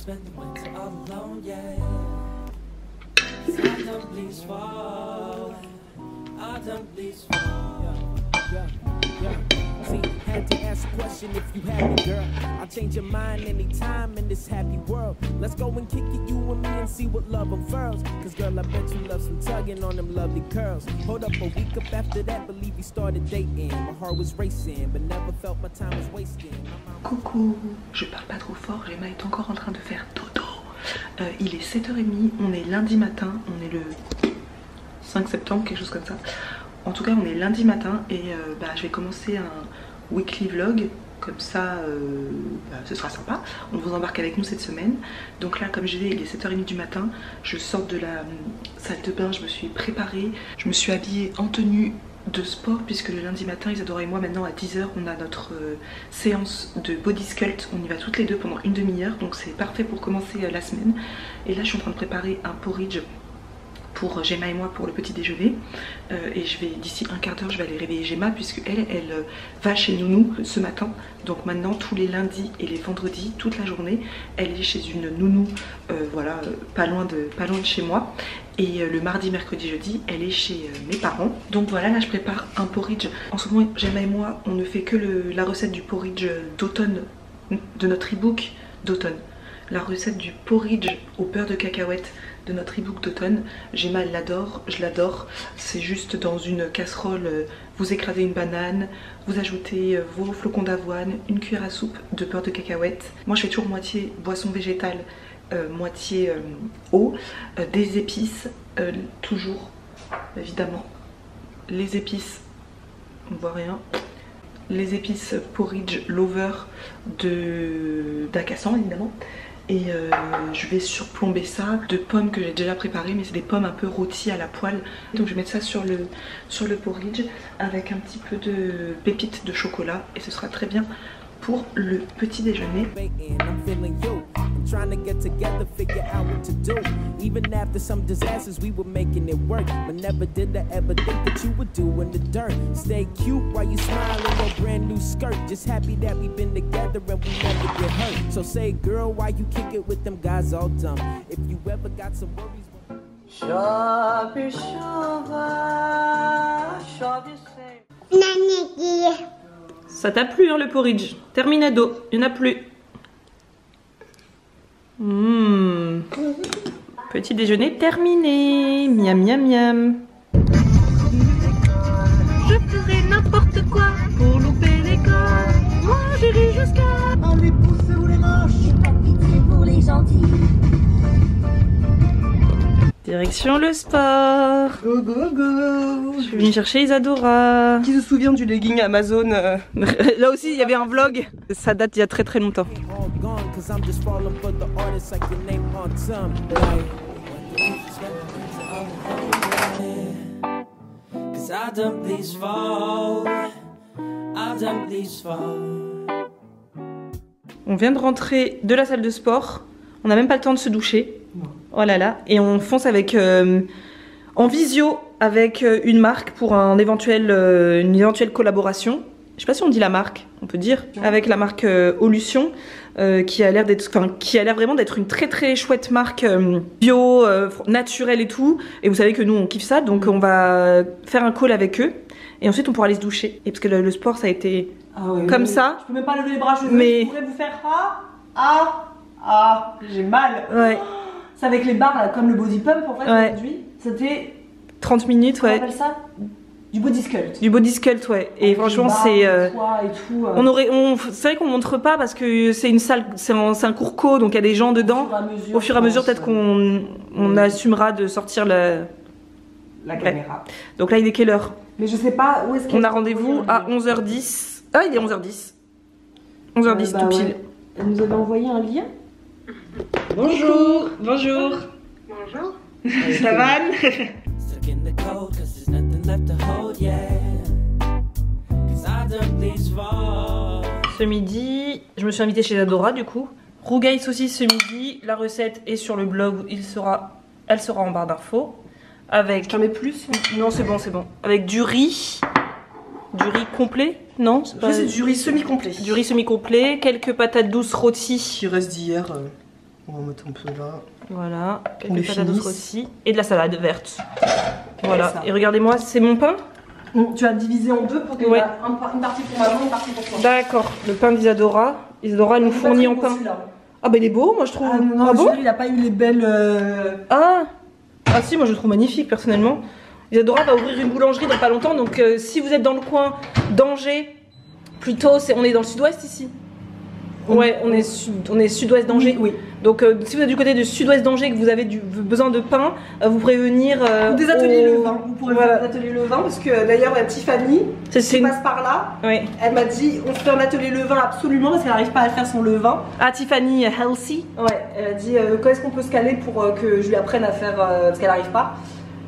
See, had to ask a question if you had me, girl. I'll change your mind anytime in this happy world. Let's go and kick it, you and me, and see what love unfurls. Cause girl, I bet you love some tugging on them lovely curls. Hold up, a week up after that, believe we started dating. My heart was racing, but never felt my time was wasting. Coucou, je parle pas trop fort, Gemma est encore en train de faire dodo. Il est 7h30, on est lundi matin, on est le 5 septembre, quelque chose comme ça. En tout cas on est lundi matin et je vais commencer un weekly vlog, comme ça ce sera sympa. On vous embarque avec nous cette semaine. Donc là comme je disais il est 7h30 du matin, je sors de la salle de bain, je me suis préparée, je me suis habillée en tenue de sport puisque le lundi matin Isadora et moi maintenant à 10h on a notre séance de body sculpt, on y va toutes les deux pendant une demi-heure donc c'est parfait pour commencer la semaine. Et là je suis en train de préparer un porridge pour Gemma et moi pour le petit déjeuner et je vais d'ici un quart d'heure je vais aller réveiller Gemma puisque elle va chez Nounou ce matin. Donc maintenant tous les lundis et les vendredis toute la journée elle est chez une nounou voilà pas loin de chez moi. Et le mardi, mercredi, jeudi, elle est chez mes parents. Donc voilà, là je prépare un porridge. En ce moment, Gemma et moi, on ne fait que la recette du porridge d'automne de notre e-book d'automne. La recette du porridge au beurre de cacahuète de notre e-book d'automne. Gemma elle l'adore, je l'adore. C'est juste dans une casserole, vous écrasez une banane, vous ajoutez vos flocons d'avoine, une cuillère à soupe de beurre de cacahuète. Moi je fais toujours moitié boisson végétale, moitié eau, des épices, toujours évidemment les épices, on voit rien, les épices porridge lover d'Akassan évidemment. Et je vais surplomber ça de pommes que j'ai déjà préparées, mais c'est des pommes un peu rôties à la poêle. Donc je vais mettre ça sur le porridge avec un petit peu de pépites de chocolat et ce sera très bien pour le petit déjeuner. Trying to get together, figure out what to do. Even after some disasters, we were making it work. But never did I ever think that you would do in the dirt. Stay cute while you smile in your brand new skirt. Just happy that we've been together and we never get hurt. So say, girl, why you kick it with them guys all dumb? If you ever got some worries. Chove, Ça t'a plu hein, le porridge? Terminado, il n'y en a plus. Petit déjeuner terminé. Miam miam miam. Je ferai n'importe quoi pour louper l'école. Moi j'irai jusqu'à les pousser ou les moches. J'ai pas de pitié pour les gentils. Direction le sport. Go go go. Je suis venue chercher Isadora. Qui se souvient du legging Amazon Là aussi il y avait un vlog. Ça date il y a très très longtemps. On vient de rentrer de la salle de sport. On n'a même pas le temps de se doucher. Oh là là. Et on fonce avec en visio avec une marque pour une éventuelle collaboration. Je sais pas si on dit la marque, on peut dire, avec la marque Olution, qui a l'air vraiment d'être une très très chouette marque bio, naturelle et tout. Et vous savez que nous on kiffe ça, donc on va faire un call avec eux. Et ensuite on pourra aller se doucher. Et parce que le sport ça a été comme ça. Je peux même pas lever les bras, je pourrais vous faire j'ai mal. Ouais. C'est avec les barres là, comme le body pump en fait aujourd'hui. C'était 30 minutes, ouais. On appelle ça du body sculpt. Du body sculpt, ouais. Et franchement, c'est. C'est vrai qu'on montre pas parce que c'est une salle, c'est un cours co, donc il y a des gens dedans. Au fur et à mesure, peut-être qu'on assumera de sortir la caméra. Donc là, il est quelle heure? Mais je sais pas où est-ce qu'on a rendez-vous à 11h10. Ah, il est 11h10. 11h10 tout pile. Ouais. Elle nous avait envoyé un lien. Bonjour. Bonjour. Bonjour. Ça va? Ce midi, je me suis invitée chez Adora du coup. Rougail saucisse ce midi. La recette est sur le blog. Elle sera en barre d'infos. Avec. J'en mets plus? Non, c'est bon, c'est bon. Avec du riz. Du riz complet? Non, c'est pas. C'est du riz semi-complet. Du riz semi-complet. Quelques patates douces rôties. Qui reste d'hier. On va mettre un peu là. Voilà, On quelques patates d'autres aussi. Et de la salade verte. Voilà, Ça. et regardez-moi, c'est mon pain. Donc, tu as divisé en deux pour qu'il y Ouais. ait une partie pour maman, une partie pour toi. D'accord, le pain d'Isadora. Isadora, elle nous fournit en pain. Ah bah il est beau, moi je trouve. Ah non, Ah bon? il a pas eu les belles... Ah si, moi je le trouve magnifique personnellement. Isadora va ouvrir une boulangerie dans pas longtemps, donc si vous êtes dans le coin d'Angers, plutôt, on est dans le sud-ouest ici. Ouais, on est sud-ouest d'Angers. Oui. Donc si vous êtes du côté du sud-ouest d'Angers et que vous avez besoin de pain, vous pourrez venir Des ateliers Levain. Vous pourrez faire des ateliers Levain parce que d'ailleurs la Tiffany qui passe par là, Oui. elle m'a dit on fait un atelier levain absolument parce qu'elle n'arrive pas à faire son levain. Ah, Tiffany Healthy. Ouais, elle a dit quand est-ce qu'on peut se caler pour que je lui apprenne à faire parce qu'elle n'arrive pas.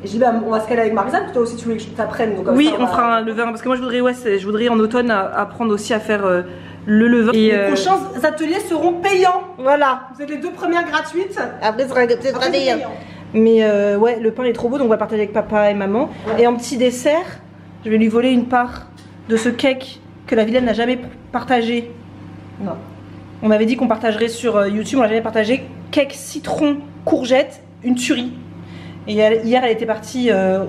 Et je dis bah on va se caler avec Marisa, toi aussi tu veux que je t'apprenne. Oui, on fera un levain parce que moi je voudrais en automne apprendre aussi à faire le levain. Et les prochains ateliers seront payants. Voilà. Vous êtes les 2 premières gratuites. Après, c'est payant. Mais ouais, le pain est trop beau, donc on va partager avec papa et maman. Ouais. Et en petit dessert, je vais lui voler une part de ce cake que la vilaine n'a jamais partagé. Non. On m'avait dit qu'on partagerait sur YouTube, on l'a jamais partagé. Cake citron courgette, une tuerie. Et hier, elle était partie à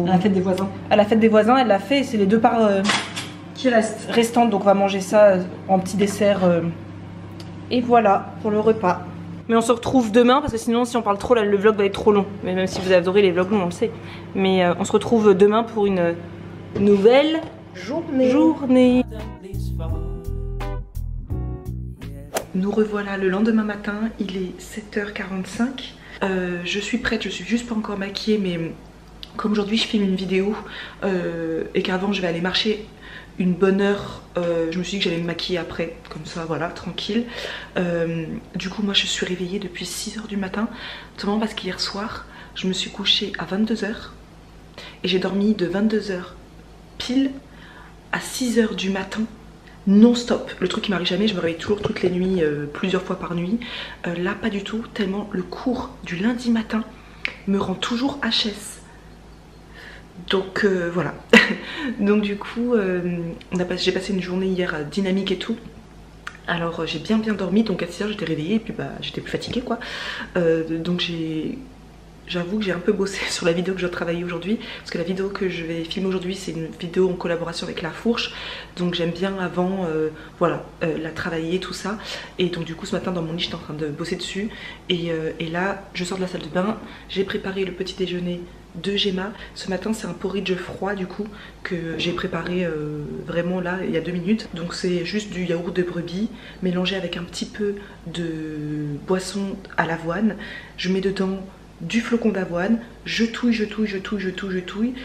la fête des voisins. À la fête des voisins, elle l'a fait. C'est les 2 parts qui restantes, donc on va manger ça en petit dessert. Et voilà pour le repas. Mais on se retrouve demain parce que sinon si on parle trop là, le vlog va être trop long. Mais même si vous adorez les vlogs longs, on le sait. Mais on se retrouve demain pour une nouvelle journée. Nous revoilà le lendemain matin, il est 7h45. Je suis prête, je suis juste pas encore maquillée, mais comme aujourd'hui je filme une vidéo et qu'avant je vais aller marcher une bonne heure, je me suis dit que j'allais me maquiller après, comme ça voilà, tranquille. Du coup moi je suis réveillée depuis 6h du matin, notamment parce qu'hier soir je me suis couchée à 22h et j'ai dormi de 22h pile à 6h du matin non-stop. Le truc qui m'arrive jamais, je me réveille toujours toutes les nuits, plusieurs fois par nuit. Là pas du tout, tellement le cours du lundi matin me rend toujours HS. Donc voilà. Donc du coup j'ai passé une journée hier dynamique et tout. Alors j'ai bien dormi, donc à 6h j'étais réveillée et puis bah j'étais plus fatiguée quoi. Donc j'avoue que j'ai un peu bossé sur la vidéo que je dois travailler aujourd'hui, parce que la vidéo que je vais filmer aujourd'hui c'est une vidéo en collaboration avec La Fourche, donc j'aime bien avant voilà, la travailler tout ça. Et donc du coup ce matin dans mon lit j'étais en train de bosser dessus et là je sors de la salle de bain, j'ai préparé le petit déjeuner de Gemma. Ce matin c'est un porridge froid du coup que j'ai préparé vraiment là il y a 2 minutes. Donc c'est juste du yaourt de brebis mélangé avec un petit peu de boisson à l'avoine. Je mets dedans du flocon d'avoine, je touille.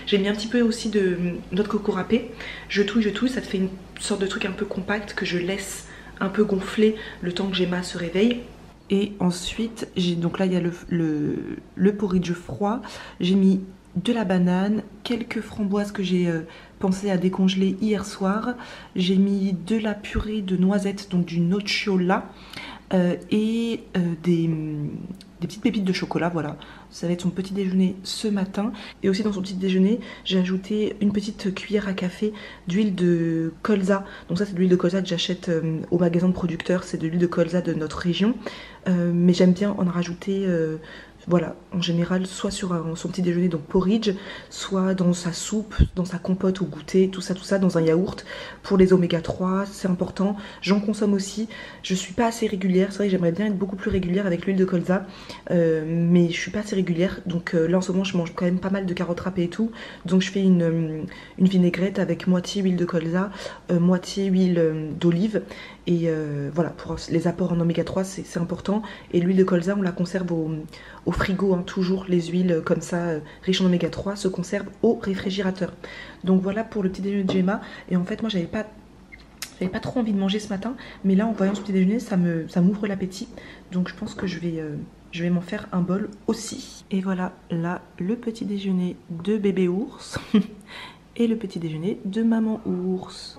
J'ai mis un petit peu aussi de noix de coco râpée. Je touille, ça te fait une sorte de truc un peu compact que je laisse un peu gonfler le temps que Gemma se réveille. Et ensuite, donc là il y a le porridge froid. J'ai mis de la banane, quelques framboises que j'ai pensé à décongeler hier soir. J'ai mis de la purée de noisettes, donc du nocciola. Et des petites pépites de chocolat, voilà. Ça va être son petit déjeuner ce matin. Et aussi dans son petit déjeuner, j'ai ajouté une petite cuillère à café d'huile de colza. Donc ça c'est de l'huile de colza que j'achète au magasin de producteurs. C'est de l'huile de colza de notre région. Mais j'aime bien en rajouter... voilà, en général, soit sur son petit déjeuner, donc porridge, soit dans sa soupe, dans sa compote au goûter, tout ça, dans un yaourt. Pour les oméga 3, c'est important. J'en consomme aussi. Je suis pas assez régulière. C'est vrai que j'aimerais bien être beaucoup plus régulière avec l'huile de colza, mais je suis pas assez régulière. Donc là, en ce moment, je mange quand même pas mal de carottes râpées et tout. Donc je fais une vinaigrette avec moitié huile de colza, moitié huile d'olive. Et voilà, pour les apports en oméga 3, c'est important. Et l'huile de colza, on la conserve au frigo, hein, toujours les huiles comme ça riches en oméga 3 se conservent au réfrigérateur. Donc voilà pour le petit déjeuner de Gemma. Et en fait moi j'avais pas trop envie de manger ce matin, mais là en voyant ce petit déjeuner ça m'ouvre l'appétit. Donc je pense que je vais m'en faire un bol aussi. Et voilà là le petit déjeuner de bébé ours et le petit déjeuner de maman ours.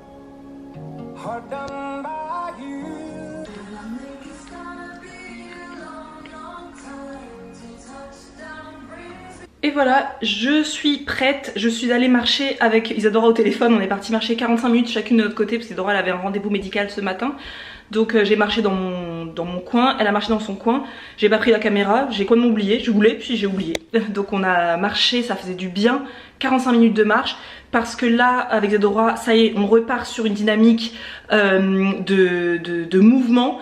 Et voilà, je suis prête, je suis allée marcher avec Isadora au téléphone, on est parti marcher 45 minutes chacune de notre côté parce qu'Isadora elle avait un rendez-vous médical ce matin. Donc j'ai marché dans mon mon coin, elle a marché dans son coin. J'ai pas pris la caméra, j'ai complètement oublié, je voulais puis j'ai oublié. Donc on a marché, ça faisait du bien, 45 minutes de marche. Parce que là, avec Zedora, ça y est, on repart sur une dynamique de mouvement.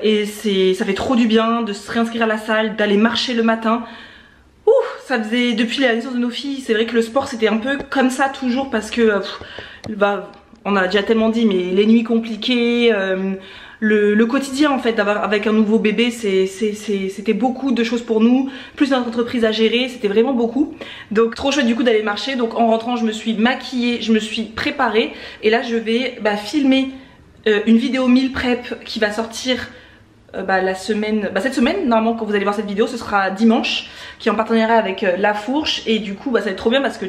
Et ça fait trop du bien de se réinscrire à la salle, d'aller marcher le matin. Ouh, ça faisait depuis la naissance de nos filles, c'est vrai que le sport c'était un peu comme ça toujours parce que on a déjà tellement dit, mais les nuits compliquées, le quotidien en fait d'avoir avec un nouveau bébé, c'était beaucoup de choses pour nous, plus notre entreprise à gérer, c'était vraiment beaucoup. Donc trop chouette du coup d'aller marcher. Donc en rentrant je me suis maquillée, je me suis préparée et là je vais filmer une vidéo meal prep qui va sortir cette semaine. Normalement quand vous allez voir cette vidéo ce sera dimanche, qui est en partenariat avec La Fourche, et du coup ça va être trop bien parce que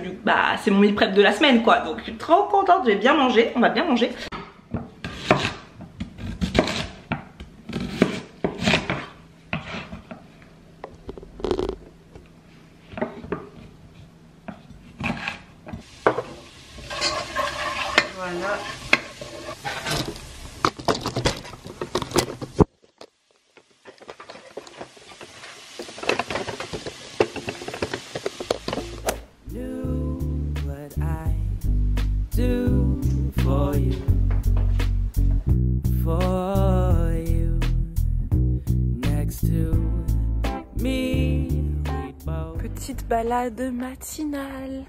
c'est mon meal prep de la semaine quoi. Donc je suis trop contente, je vais bien manger, on va bien manger. Voilà. Petite balade matinale.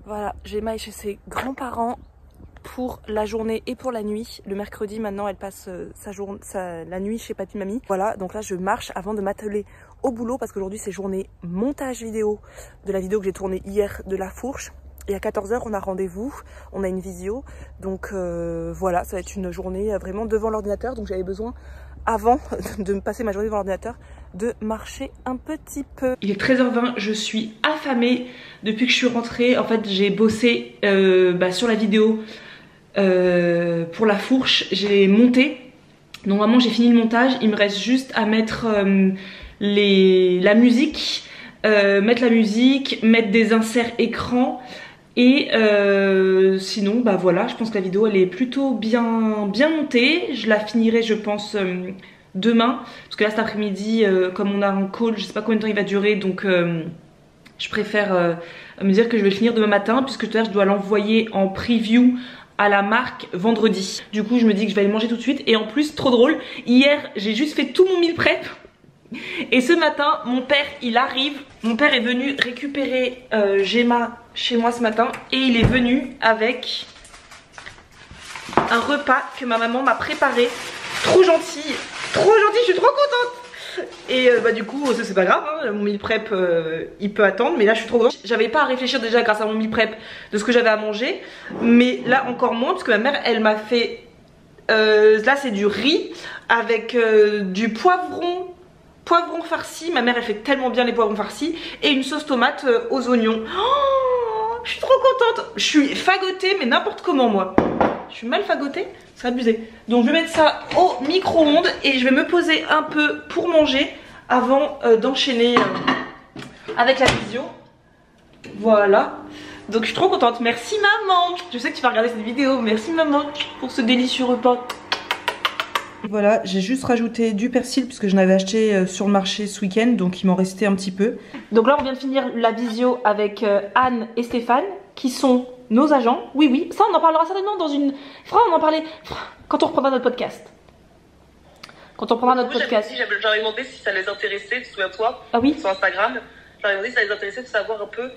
Voilà, j'ai Maï chez ses grands-parents pour la journée et pour la nuit. Le mercredi maintenant elle passe la nuit chez papy mamie. Voilà, donc là je marche avant de m'atteler au boulot parce qu'aujourd'hui c'est journée montage vidéo de la vidéo que j'ai tournée hier de La Fourche. Et à 14 h on a rendez-vous, on a une visio. Donc voilà, ça va être une journée vraiment devant l'ordinateur. Donc j'avais besoin, avant de me passer ma journée devant l'ordinateur, de marcher un petit peu. Il est 13 h 20, je suis affamée depuis que je suis rentrée. En fait j'ai bossé sur la vidéo pour La Fourche, j'ai monté. Donc vraiment j'ai fini le montage, il me reste juste à mettre la musique, mettre des inserts écran. Et sinon voilà, je pense que la vidéo elle est plutôt bien montée. Je la finirai je pense demain, parce que là cet après-midi comme on a un call, je sais pas combien de temps il va durer, donc je préfère me dire que je vais le finir demain matin, puisque tout à l'heure je dois l'envoyer en preview à la marque vendredi. Du coup je me dis que je vais aller manger tout de suite. Et en plus trop drôle, hier j'ai juste fait tout mon meal prep. Et ce matin, mon père il arrive. Mon père est venu récupérer Gemma chez moi ce matin. Et il est venu avec un repas que ma maman m'a préparé. Trop gentil, je suis trop contente. Et du coup c'est pas grave hein, mon meal prep il peut attendre. Mais là je suis trop contente. J'avais pas à réfléchir déjà grâce à mon meal prep de ce que j'avais à manger. Mais là encore moins, parce que ma mère elle m'a fait là c'est du riz avec du poivron farci. Ma mère elle fait tellement bien les poivrons farcis. Et une sauce tomate aux oignons. Oh, je suis trop contente. Je suis fagotée mais n'importe comment moi. Je suis mal fagotée, c'est abusé. Donc je vais mettre ça au micro-ondes et je vais me poser un peu pour manger avant d'enchaîner avec la visio. Voilà. Donc je suis trop contente. Merci maman. Je sais que tu vas regarder cette vidéo. Merci maman pour ce délicieux repas. Voilà, j'ai juste rajouté du persil puisque j'en avais acheté sur le marché ce week-end, donc il m'en restait un petit peu. Donc là on vient de finir la visio avec Anne et Stéphane qui sont nos agents. Oui, ça on en parlera certainement dans une... on en parlait quand on reprendra notre podcast. J'avais demandé si ça les intéressait, souviens-toi, sur Instagram. J'avais demandé si ça les intéressait de savoir un peu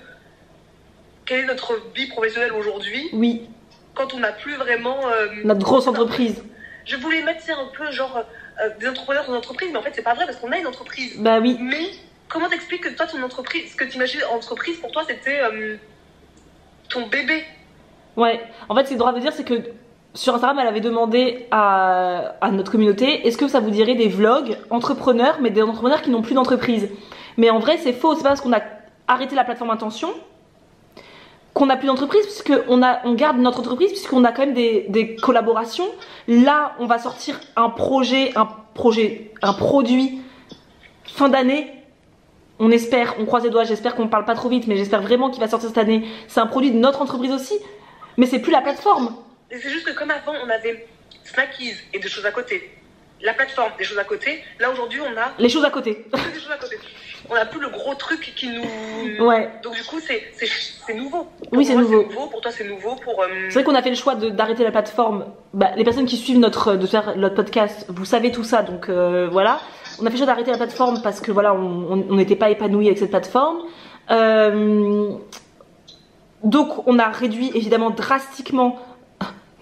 quelle est notre vie professionnelle aujourd'hui. Oui. Quand on n'a plus vraiment... notre grosse entreprise. Je voulais mettre un peu genre des entrepreneurs dans une entreprise, mais en fait c'est pas vrai parce qu'on a une entreprise. Bah oui. Mais comment t'expliques que toi ton entreprise, ce que t'imagines entreprise pour toi c'était ton bébé? Ouais, en fait c'est drôle de dire, c'est que sur Instagram elle avait demandé à notre communauté, est-ce que ça vous dirait des vlogs entrepreneurs, mais des entrepreneurs qui n'ont plus d'entreprise. Mais en vrai c'est faux, c'est pas parce qu'on a arrêté la plateforme Intention qu'on n'a plus d'entreprise, puisqu'on garde notre entreprise, puisqu'on a quand même des collaborations. Là on va sortir un produit fin d'année. On espère, on croise les doigts, j'espère qu'on ne parle pas trop vite, mais j'espère vraiment qu'il va sortir cette année. C'est un produit de notre entreprise aussi, mais c'est plus la plateforme. Et c'est juste que comme avant on avait Snackies et des choses à côté, la plateforme, des choses à côté. Là aujourd'hui on a les choses à côté. Des choses à côté. On n'a plus le gros truc qui nous... Ouais. Donc du coup c'est nouveau. Oui, c'est nouveau. Pour toi c'est nouveau. C'est vrai qu'on a fait le choix d'arrêter la plateforme. Bah, les personnes qui suivent de faire notre podcast, vous savez tout ça, donc voilà. On a fait le choix d'arrêter la plateforme parce que voilà, on n'était pas épanouis avec cette plateforme. Donc on a réduit évidemment drastiquement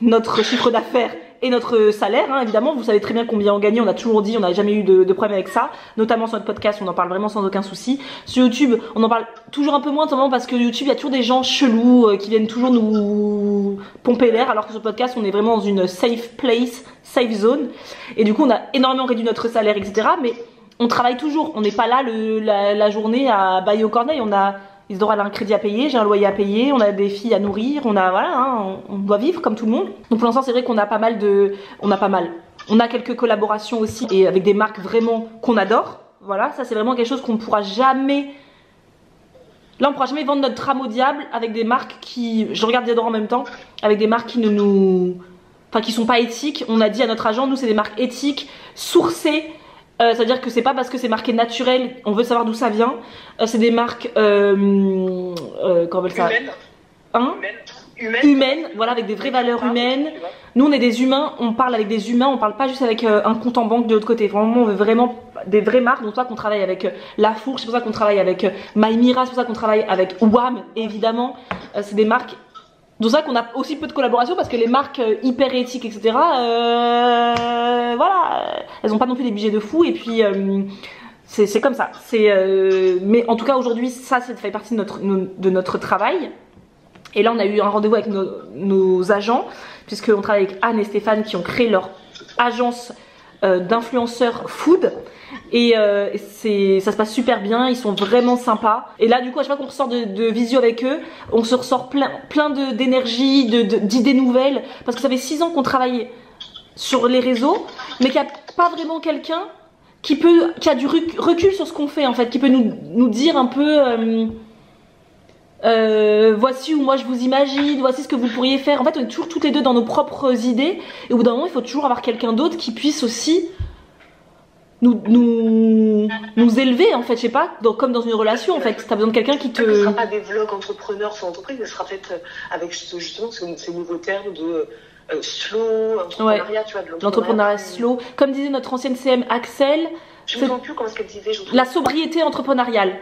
notre chiffre d'affaires et notre salaire, hein, évidemment. Vous savez très bien combien on gagnait, on a toujours dit, on n'a jamais eu de problème avec ça, notamment sur notre podcast, on en parle vraiment sans aucun souci. Sur YouTube, on en parle toujours un peu moins, notamment parce que YouTube, il y a toujours des gens chelous qui viennent toujours nous pomper l'air, alors que sur le podcast, on est vraiment dans une safe place, safe zone, et du coup, on a énormément réduit notre salaire, etc. Mais on travaille toujours, on n'est pas là la journée à bailler au corneille, on a... Isidore a un crédit à payer, j'ai un loyer à payer, on a des filles à nourrir, on a voilà, hein, on doit vivre comme tout le monde. Donc pour l'instant c'est vrai qu'on a pas mal on a quelques collaborations aussi et avec des marques vraiment qu'on adore. Voilà, ça c'est vraiment quelque chose qu'on ne pourra jamais. Là on ne pourra jamais vendre notre trame au diable avec des marques qui, je regarde Isidore en même temps, avec des marques qui qui sont pas éthiques. On a dit à notre agent, nous c'est des marques éthiques, sourcées. C'est-à-dire que c'est pas parce que c'est marqué naturel, on veut savoir d'où ça vient. C'est des marques comment on appelle ça, humaines, voilà, avec des vraies valeurs humaines. Nous on est des humains, on parle avec des humains, on parle pas juste avec un compte en banque de l'autre côté. Vraiment on veut vraiment des vraies marques. Donc c'est pour ça qu'on travaille avec La Fourche, c'est pour ça qu'on travaille avec Maïmira, c'est pour ça qu'on travaille avec WAM évidemment. C'est des marques. Donc c'est ça qu'on a aussi peu de collaboration parce que les marques hyper éthiques, etc. Voilà, elles n'ont pas non plus des budgets de fou et puis c'est comme ça. Mais en tout cas aujourd'hui ça fait partie de notre travail. Et là on a eu un rendez-vous avec nos agents puisqu'on travaille avec Anne et Stéphane qui ont créé leur agence d'influenceurs food. Et ça se passe super bien, ils sont vraiment sympas. Et là du coup à chaque fois qu'on ressort de visio avec eux, on se ressort plein d'énergie, d'idées nouvelles. Parce que ça fait 6 ans qu'on travaille sur les réseaux, mais qu'il n'y a pas vraiment quelqu'un qui a du recul sur ce qu'on fait en fait, qui peut nous dire un peu voici où moi je vous imagine, voici ce que vous pourriez faire. En fait on est toujours toutes les deux dans nos propres idées. Et au bout d'un moment il faut toujours avoir quelqu'un d'autre qui puisse aussi nous élever en fait, je sais pas, comme dans une relation en fait, t'as besoin de quelqu'un qui te... Ce ne sera pas des vlogs entrepreneurs sur l'entreprise, mais ce sera peut-être avec justement ces nouveaux termes de slow, entrepreneuriat, tu vois, de l'entrepreneuriat slow. Comme disait notre ancienne CM Axel, je ne me souviens plus comment est-ce qu'elle disait, la sobriété entrepreneuriale.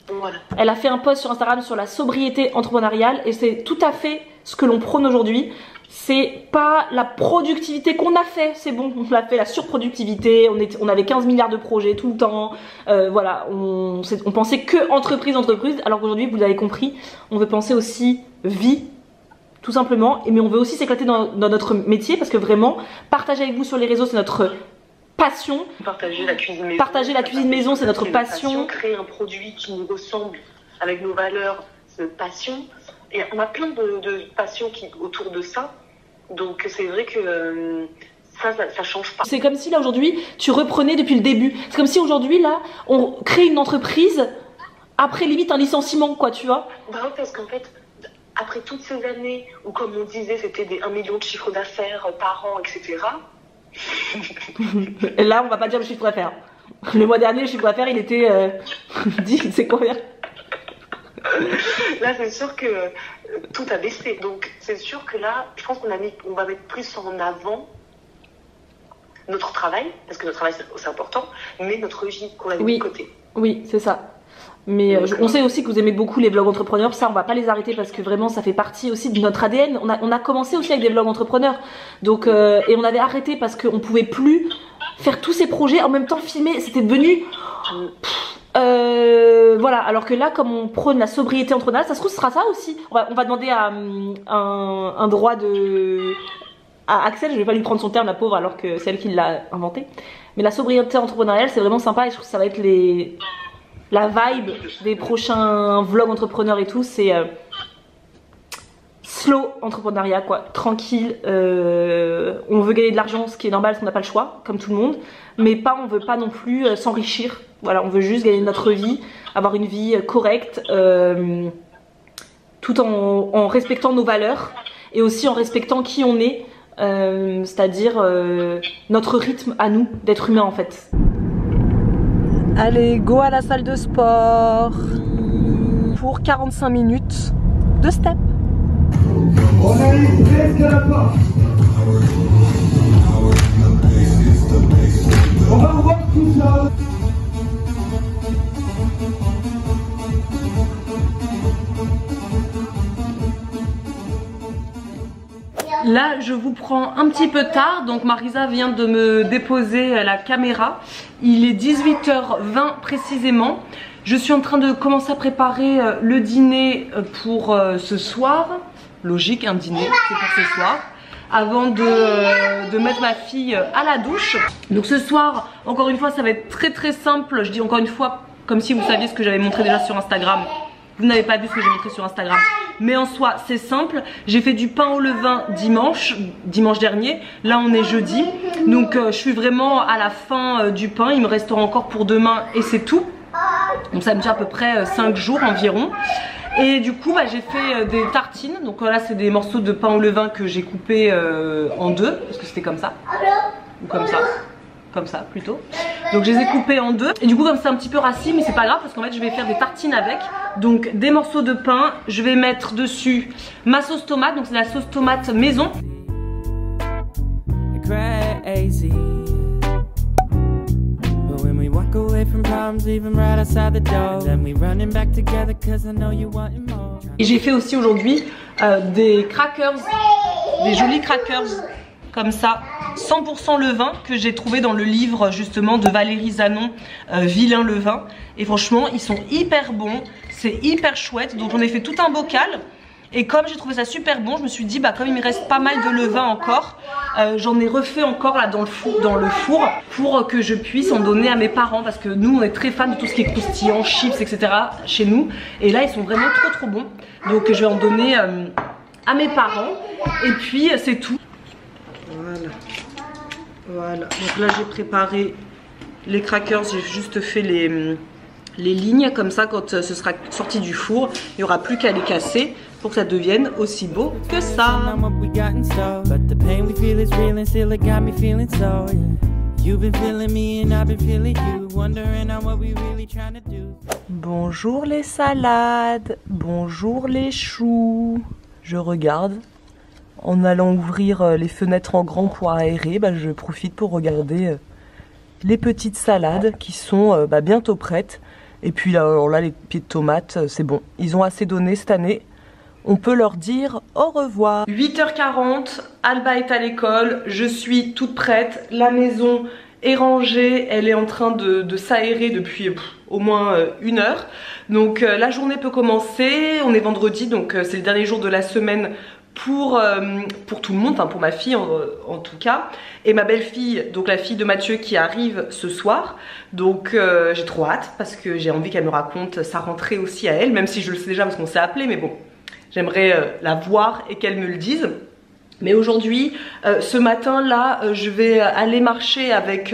Voilà. Elle a fait un post sur Instagram sur la sobriété entrepreneuriale et c'est tout à fait ce que l'on prône aujourd'hui. C'est pas la productivité qu'on a fait, c'est bon, on a fait la surproductivité, on avait 15 milliards de projets tout le temps, voilà, on pensait que entreprise, alors qu'aujourd'hui, vous l'avez compris, on veut penser aussi vie, tout simplement, mais on veut aussi s'éclater dans notre métier, parce que vraiment, partager avec vous sur les réseaux, c'est notre passion. Partager la cuisine maison. Partager la cuisine maison, c'est notre passion. Créer un produit qui nous ressemble avec nos valeurs, c'est notre passion. Et on a plein de passions autour de ça. Donc c'est vrai que ça change pas. C'est comme si là aujourd'hui tu reprenais depuis le début. C'est comme si aujourd'hui là on crée une entreprise après limite un licenciement quoi, tu vois. Bah oui, parce qu'en fait après toutes ces années où comme on disait c'était des 1 million de chiffre d'affaires par an, etc. Et là on va pas dire le chiffre d'affaires. Le mois dernier le chiffre d'affaires il était c'est combien? Là c'est sûr que tout a baissé, donc c'est sûr que là je pense qu'on va mettre plus en avant notre travail, parce que notre travail c'est important, mais notre vie qu'on a mis de côté. Oui, c'est ça. Mais on sait aussi que vous aimez beaucoup les vlogs entrepreneurs, ça on va pas les arrêter parce que vraiment ça fait partie aussi de notre ADN. On a commencé aussi avec des vlogs entrepreneurs, donc et on avait arrêté parce qu'on pouvait plus faire tous ces projets en même temps filmer, c'était devenu voilà, alors que là comme on prône la sobriété entrepreneuriale, ça se trouve ce sera ça aussi. On va demander à un droit à Axel, je vais pas lui prendre son terme la pauvre alors que c'est elle qui l'a inventé. Mais la sobriété entrepreneuriale c'est vraiment sympa et je trouve que ça va être la vibe des prochains vlogs entrepreneurs et tout, c'est slow entrepreneuriat quoi, tranquille, on veut gagner de l'argent, ce qui est normal parce qu'on n'a pas le choix, comme tout le monde, mais on veut pas non plus s'enrichir, voilà, on veut juste gagner notre vie, avoir une vie correcte, tout en respectant nos valeurs et aussi en respectant qui on est, c'est-à-dire notre rythme à nous, d'être humain en fait. Allez, go à la salle de sport pour 45 minutes de step. On arrive presque à la porte. On va voir tout ça. Là, je vous prends un petit peu tard, donc Marisa vient de me déposer la caméra. Il est 18h20 précisément. Je suis en train de commencer à préparer le dîner pour ce soir. Logique, un dîner, c'est pour ce soir. Avant de mettre ma fille à la douche. Donc ce soir, encore une fois, ça va être très simple. Je dis encore une fois, comme si vous saviez ce que j'avais montré déjà sur Instagram. Vous n'avez pas vu ce que j'ai montré sur Instagram. Mais en soi, c'est simple. J'ai fait du pain au levain dimanche dernier. Là, on est jeudi. Donc, je suis vraiment à la fin du pain. Il me restera encore pour demain et c'est tout. Donc, ça me tient à peu près 5 jours environ. Et du coup, j'ai fait des tartines. Donc là, c'est des morceaux de pain au levain que j'ai coupés en deux. Parce que c'était comme ça. Ou comme ça. Comme ça plutôt. Donc je les ai coupés en deux. Et du coup comme c'est un petit peu rassis, mais c'est pas grave parce qu'en fait je vais faire des tartines avec. Donc des morceaux de pain. Je vais mettre dessus ma sauce tomate. Donc c'est la sauce tomate maison. Et j'ai fait aussi aujourd'hui des crackers, des jolis crackers comme ça, 100% levain, que j'ai trouvé dans le livre justement de Valérie Zanon, Vilain levain. Et franchement ils sont hyper bons, c'est hyper chouette. Donc j'en ai fait tout un bocal. Et comme j'ai trouvé ça super bon, je me suis dit comme il me reste pas mal de levain encore, j'en ai refait encore là dans le four pour que je puisse en donner à mes parents. Parce que nous on est très fans de tout ce qui est croustillant, chips, etc. chez nous. Et là ils sont vraiment trop bons. Donc je vais en donner à mes parents. Et puis c'est tout. Voilà, donc là j'ai préparé les crackers, j'ai juste fait les lignes comme ça. Quand ce sera sorti du four, il n'y aura plus qu'à les casser pour que ça devienne aussi beau que ça. Bonjour les salades, bonjour les choux. Je regarde. En allant ouvrir les fenêtres en grand pour aérer, je profite pour regarder les petites salades qui sont bientôt prêtes. Et puis là, alors là, les pieds de tomates, c'est bon. Ils ont assez donné cette année. On peut leur dire au revoir. 8h40, Alba est à l'école, je suis toute prête. La maison est rangée, elle est en train de s'aérer depuis au moins 1 heure. Donc la journée peut commencer, on est vendredi, donc c'est le dernier jour de la semaine pour tout le monde, enfin pour ma fille en tout cas, et ma belle-fille, donc la fille de Mathieu qui arrive ce soir. Donc j'ai trop hâte parce que j'ai envie qu'elle me raconte sa rentrée aussi à elle, même si je le sais déjà parce qu'on s'est appelé, mais bon, j'aimerais la voir et qu'elle me le dise. Mais aujourd'hui, ce matin là, je vais aller marcher avec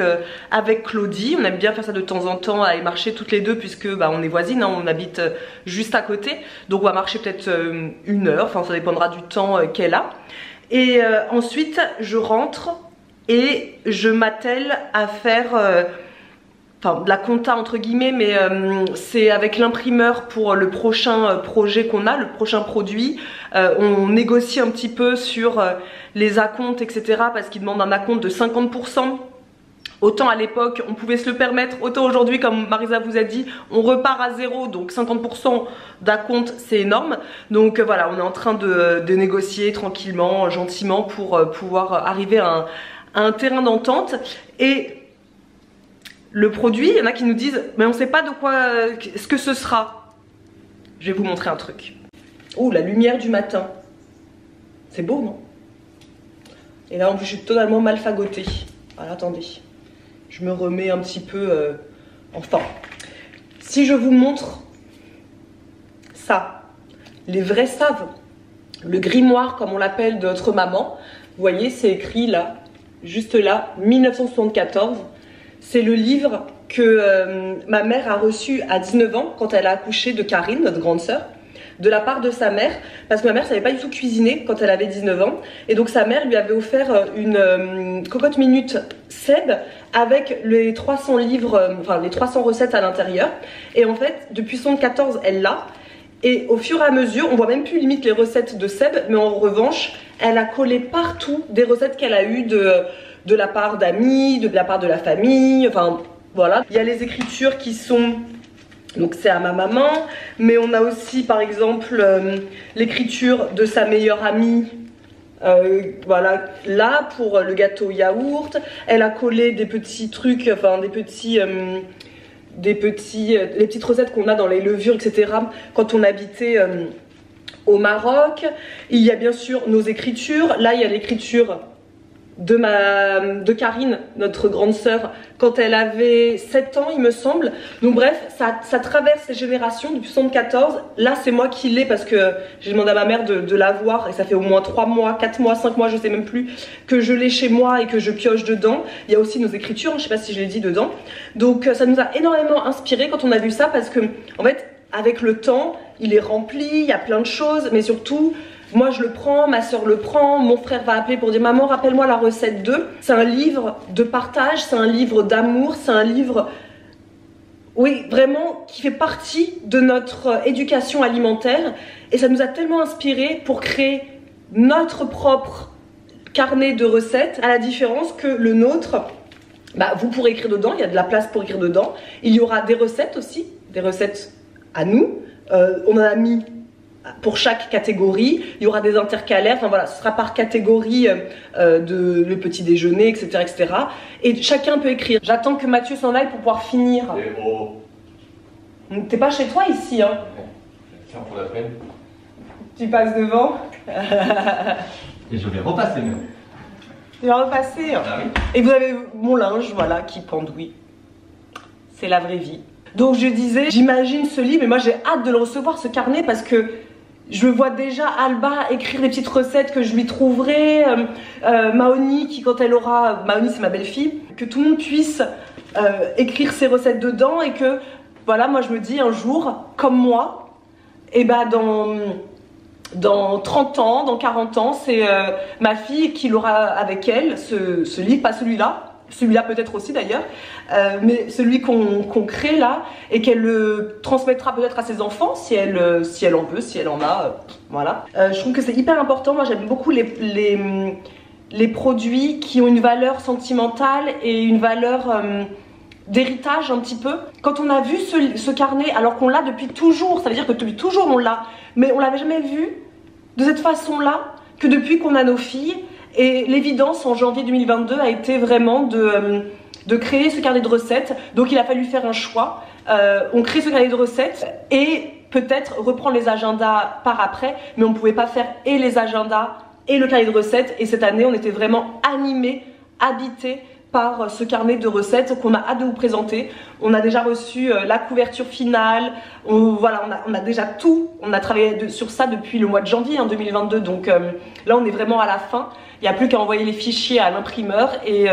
Claudie. On aime bien faire ça de temps en temps, aller marcher toutes les deux puisque on est voisines, hein, on habite juste à côté. Donc on va marcher peut-être 1 heure, enfin ça dépendra du temps qu'elle a. Et ensuite je rentre et je m'attelle à faire de la compta entre guillemets, mais c'est avec l'imprimeur pour le prochain projet qu'on a, le prochain produit. On négocie un petit peu sur les acomptes, etc. parce qu'ils demandent un acompte de 50%. Autant à l'époque on pouvait se le permettre, autant aujourd'hui, comme Marisa vous a dit, on repart à zéro, donc 50% d'acompte c'est énorme. Donc voilà, on est en train de négocier tranquillement, gentiment pour pouvoir arriver à un terrain d'entente. Et le produit, il y en a qui nous disent mais on sait pas de quoi ce que ce sera. Je vais vous montrer un truc. Oh, la lumière du matin. C'est beau, non? Et là en plus je suis totalement mal fagotée. Alors attendez, je me remets un petit peu enfin. Si je vous montre ça, les vrais savent, le grimoire comme on l'appelle de notre maman, vous voyez c'est écrit là, juste là, 1974. C'est le livre que ma mère a reçu à 19 ans quand elle a accouché de Karine, notre grande sœur. de la part de sa mère, parce que ma mère savait pas du tout cuisiner quand elle avait 19 ans, et donc sa mère lui avait offert une cocotte minute Seb avec les 300 livres, enfin les 300 recettes à l'intérieur, et en fait depuis 74 elle l'a, et au fur et à mesure, on voit même plus limite les recettes de Seb, mais en revanche, elle a collé partout des recettes qu'elle a eues de la part d'amis, de la part de la famille, enfin voilà. Il y a les écritures qui sont... Donc c'est à ma maman, mais on a aussi par exemple l'écriture de sa meilleure amie, voilà, là pour le gâteau yaourt. Elle a collé des petits trucs, enfin les petites recettes qu'on a dans les levures, etc. quand on habitait au Maroc. Il y a bien sûr nos écritures. Là il y a l'écriture de Karine, notre grande sœur, quand elle avait 7 ans il me semble. Donc bref, ça traverse les générations depuis 74. Là c'est moi qui l'ai parce que j'ai demandé à ma mère de l'avoir, et ça fait au moins 3 mois, 4 mois, 5 mois, je sais même plus, que je l'ai chez moi et que je pioche dedans. Il y a aussi nos écritures, je sais pas si je l'ai dit dedans. Donc ça nous a énormément inspiré quand on a vu ça, parce que en fait avec le temps il est rempli, il y a plein de choses, mais surtout moi je le prends, ma soeur le prend, mon frère va appeler pour dire maman rappelle-moi la recette 2. C'est un livre de partage, c'est un livre d'amour, c'est un livre, oui vraiment, qui fait partie de notre éducation alimentaire, et ça nous a tellement inspiré pour créer notre propre carnet de recettes, à la différence que le nôtre, bah, vous pourrez écrire dedans, il y a de la place pour écrire dedans, il y aura des recettes aussi, des recettes à nous, on en a mis pour chaque catégorie, il y aura des intercalaires, enfin voilà, ce sera par catégorie de le petit déjeuner, etc., etc. Et chacun peut écrire. J'attends que Mathieu s'en aille pour pouvoir finir. T'es pas chez toi ici, hein? Tiens, pour la peine. Tu passes devant. Et je vais repasser même. Tu vas repasser. Ah oui. Et vous avez mon linge, voilà, qui pendouille. C'est la vraie vie. Donc je disais, j'imagine ce livre, et moi j'ai hâte de le recevoir, ce carnet, parce que je vois déjà Alba écrire des petites recettes que je lui trouverai, Maoni qui quand elle aura, Maoni c'est ma belle-fille, que tout le monde puisse écrire ses recettes dedans, et que voilà, moi je me dis un jour, comme moi, et ben dans 30 ans, dans 40 ans, c'est ma fille qui l'aura avec elle, ce livre, pas celui-là, celui-là peut-être aussi d'ailleurs, mais celui qu'on crée là, et qu'elle le transmettra peut-être à ses enfants si elle en veut, si elle en a, voilà. Je trouve que c'est hyper important. Moi j'aime beaucoup les produits qui ont une valeur sentimentale et une valeur d'héritage un petit peu. Quand on a vu ce carnet, alors qu'on l'a depuis toujours, ça veut dire que depuis toujours on l'a, mais on l'avait jamais vu de cette façon-là que depuis qu'on a nos filles. Et l'évidence en janvier 2022 a été vraiment de créer ce carnet de recettes. Donc il a fallu faire un choix. On crée ce carnet de recettes et peut-être reprendre les agendas par après, mais on ne pouvait pas faire et les agendas et le carnet de recettes. Et cette année on était vraiment animés, habités par ce carnet de recettes qu'on a hâte de vous présenter. On a déjà reçu la couverture finale, voilà, on a déjà tout, on a travaillé sur ça depuis le mois de janvier 2022, donc là on est vraiment à la fin. Il n'y a plus qu'à envoyer les fichiers à l'imprimeur et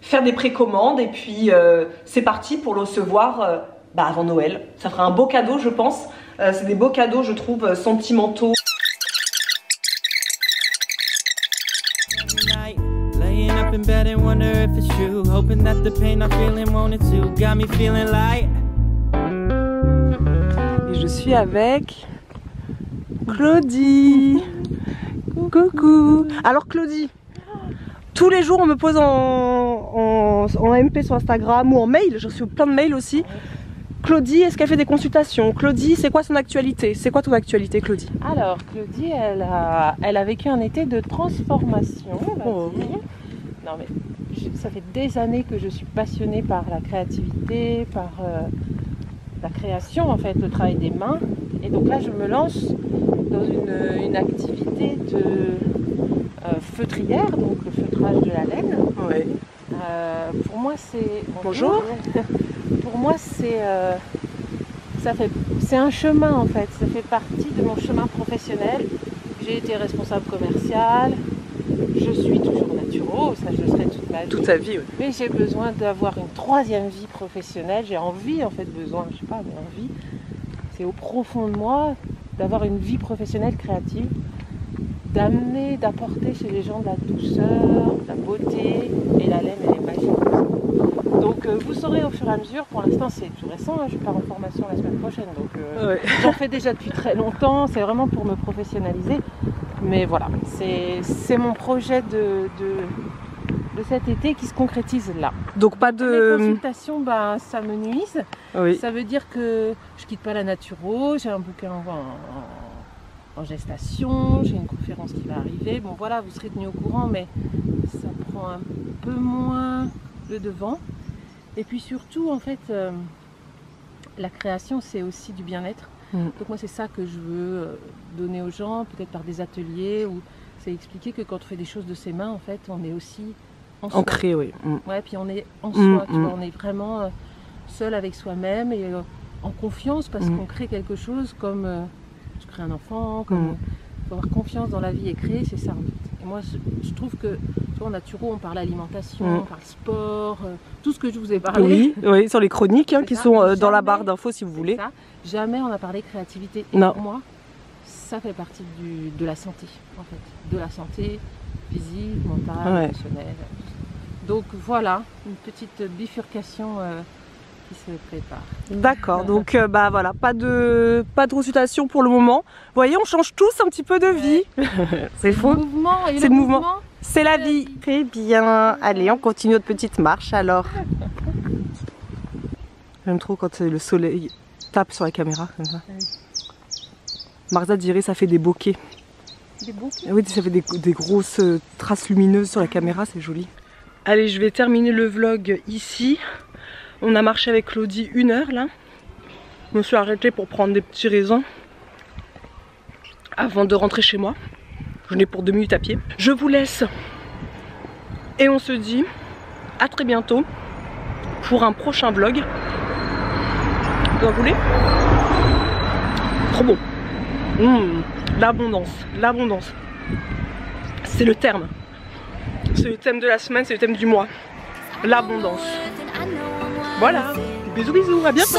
faire des précommandes, et puis c'est parti pour le recevoir avant Noël. Ça fera un beau cadeau je pense, c'est des beaux cadeaux je trouve sentimentaux. In bed and wonder if it's true, hoping that the pain I'm feeling won't it too, got me feeling light. Et je suis avec Claudie. Coucou. Alors Claudie, tous les jours on me pose en MP sur Instagram ou en mail, j'ai reçu plein de mails aussi. Claudie, est-ce qu'elle fait des consultations? Claudie, c'est quoi son actualité? C'est quoi ton actualité, Claudie? Alors Claudie, elle a vécu un été de transformation. Non mais ça fait des années que je suis passionnée par la créativité, par la création en fait, le travail des mains. Et donc là je me lance dans une activité de feutrière, donc le feutrage de la laine. Ouais. Pour moi c'est... Bonjour. Pour moi c'est un chemin en fait, ça fait partie de mon chemin professionnel. J'ai été responsable commerciale. Je suis toujours naturo, ça je le serai toute ma vie. Toute ta vie, oui. Mais j'ai besoin d'avoir une troisième vie professionnelle. J'ai envie, en fait, besoin, je sais pas, mais envie. C'est au profond de moi d'avoir une vie professionnelle créative, d'amener, d'apporter chez les gens de la douceur, de la beauté, et la laine elle est magique. Donc vous saurez au fur et à mesure, pour l'instant c'est tout récent, hein, je pars en formation la semaine prochaine, donc j'en fais déjà depuis très longtemps, c'est vraiment pour me professionnaliser, mais voilà, c'est mon projet de cet été qui se concrétise là. Donc pas de... Les consultations, bah, ça me nuise, ça veut dire que je quitte pas la naturo, j'ai un bouquin en gestation, j'ai une conférence qui va arriver, bon voilà, vous serez tenus au courant, mais ça prend un peu moins le devant. Et puis surtout, en fait, la création, c'est aussi du bien-être. Donc moi, c'est ça que je veux donner aux gens, peut-être par des ateliers, où c'est expliquer que quand on fait des choses de ses mains, en fait, on est aussi ancré, oui. Ouais, puis on est en soi, tu vois, on est vraiment seul avec soi-même et en confiance, parce qu'on crée quelque chose comme... je crée un enfant, comme faut avoir confiance dans la vie et créer, c'est ça en fait. Et moi je trouve que, tu vois, en naturo on parle alimentation, on parle sport, tout ce que je vous ai parlé. Oui, sur les chroniques hein, qui sont dans la barre d'infos si vous voulez. Ça. Jamais on a parlé créativité. Et pour moi, ça fait partie de la santé en fait. De la santé physique, mentale, émotionnelle. Donc voilà, une petite bifurcation qui se prépare. D'accord, donc bah voilà, pas de consultation pour le moment. Vous voyez, on change tous un petit peu de vie. C'est faux. C'est le mouvement. C'est la vie. Très bien. Allez, on continue notre petite marche alors. J'aime trop quand le soleil tape sur la caméra comme ça. Marza dirait ça fait des bokeh. Des bokeh? Oui, ça fait des grosses traces lumineuses sur la caméra, c'est joli. Allez, je vais terminer le vlog ici. On a marché avec Claudie 1 heure là. Je me suis arrêtée pour prendre des petits raisins avant de rentrer chez moi. Je n'ai pour 2 minutes à pied. Je vous laisse et on se dit à très bientôt pour un prochain vlog. Vous en voulez? Trop bon. L'abondance, l'abondance. C'est le terme. C'est le thème de la semaine, c'est le thème du mois. L'abondance. Voilà, bisous bisous, à bientôt.